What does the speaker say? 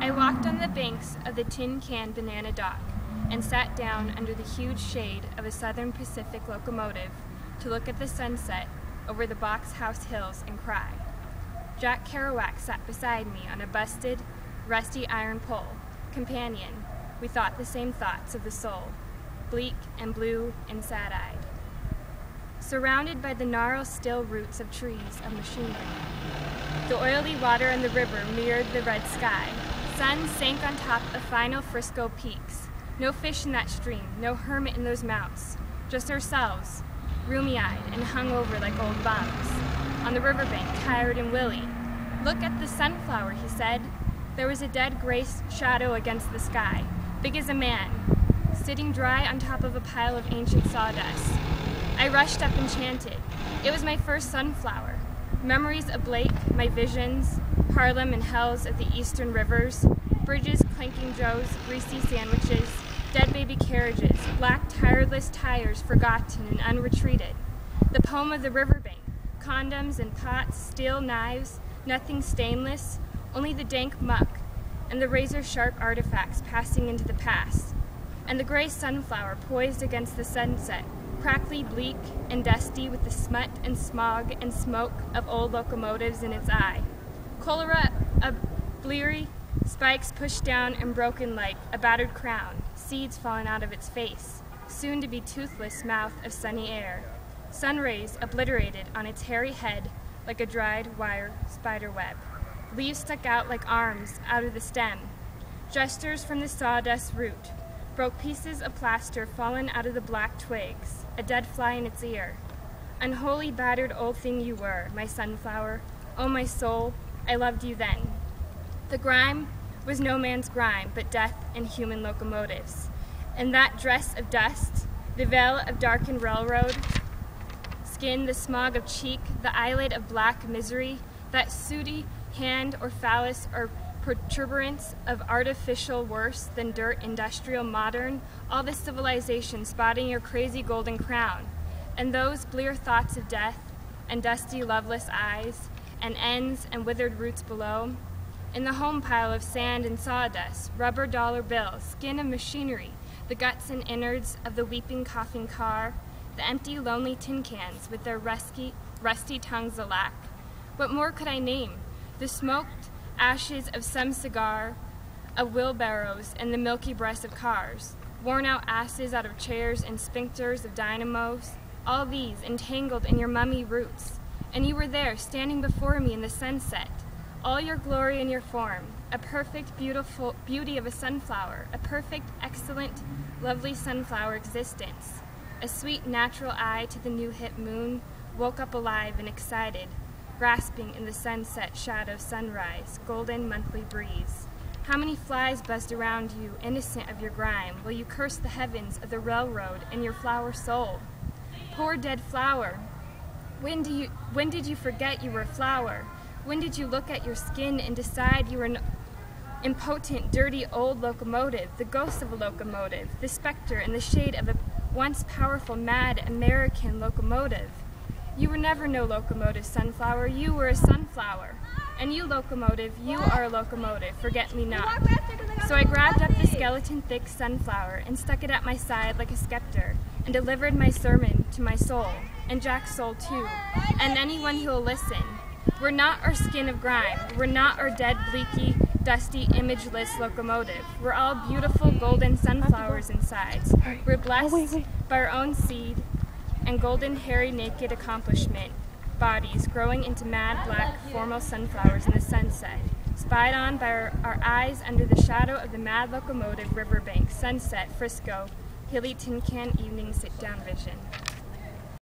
I walked on the banks of the Tin Can Banana Dock and sat down under the huge shade of a Southern Pacific locomotive to look at the sunset over the Box House Hills and cry. Jack Kerouac sat beside me on a busted, rusty iron pole. Companion, we thought the same thoughts of the soul, bleak and blue and sad-eyed. Surrounded by the gnarled still roots of trees of machinery, the oily water in the river mirrored the red sky. Sun sank on top of final Frisco peaks. No fish in that stream, no hermit in those mounts, just ourselves, roomy-eyed and hung over like old bums. On the riverbank, tired and willy. "Look at the sunflower," he said. There was a dead gray shadow against the sky, big as a man, sitting dry on top of a pile of ancient sawdust. I rushed up enchanted. It was my first sunflower. Memories of Blake, my visions, Harlem and hells of the eastern rivers, bridges clanking Joes, greasy sandwiches, dead baby carriages, black tireless tires forgotten and unretreated. The poem of the riverbank, condoms and pots, steel knives, nothing stainless, only the dank muck and the razor-sharp artifacts passing into the past. And the gray sunflower poised against the sunset, crackly, bleak, and dusty with the smut and smog and smoke of old locomotives in its eye. Cholera, a bleary, spikes pushed down and broken like a battered crown, seeds falling out of its face, soon to be toothless mouth of sunny air. Sun rays obliterated on its hairy head like a dried wire spider web. Leaves stuck out like arms out of the stem. Gestures from the sawdust root. Broke pieces of plaster fallen out of the black twigs, a dead fly in its ear. Unholy battered old thing you were, my sunflower. Oh, my soul, I loved you then. The grime was no man's grime, but death and human locomotives. And that dress of dust, the veil of darkened railroad, skin, the smog of cheek, the eyelid of black misery, that sooty hand or phallus or protuberance of artificial worse than dirt, industrial, modern, all the civilization spotting your crazy golden crown, and those blear thoughts of death and dusty loveless eyes and ends and withered roots below. In the home pile of sand and sawdust, rubber dollar bills, skin of machinery, the guts and innards of the weeping, coughing car, the empty, lonely tin cans with their rusty tongues alack. What more could I name? The smoked ashes of some cigar, of wheelbarrows and the milky breasts of cars, worn-out asses out of chairs and sphincters of dynamos, all these entangled in your mummy roots. And you were there, standing before me in the sunset, all your glory in your form, a perfect, beautiful beauty of a sunflower, a perfect, excellent, lovely sunflower existence. A sweet, natural eye to the new hit moon woke up alive and excited, grasping in the sunset shadow sunrise, golden monthly breeze. How many flies buzzed around you, innocent of your grime, while you cursed the heavens of the railroad and your flower soul? Poor dead flower, when did you forget you were a flower? When did you look at your skin and decide you were an impotent, dirty old locomotive, the ghost of a locomotive, the specter in the shade of a once powerful, mad American locomotive? You were never no locomotive, sunflower. You were a sunflower. And you, locomotive, you are a locomotive, forget me not. So I grabbed up the skeleton-thick sunflower and stuck it at my side like a scepter and delivered my sermon to my soul, and Jack's soul too, and anyone who will listen. We're not our skin of grime. We're not our dead, bleaky, dusty, imageless locomotive. We're all beautiful golden sunflowers inside. We're blessed by our own seed and golden, hairy, naked accomplishment bodies growing into mad, black, formal sunflowers in the sunset, spied on by our eyes under the shadow of the mad locomotive riverbank, sunset, Frisco, hilly tin can evening sit-down vision.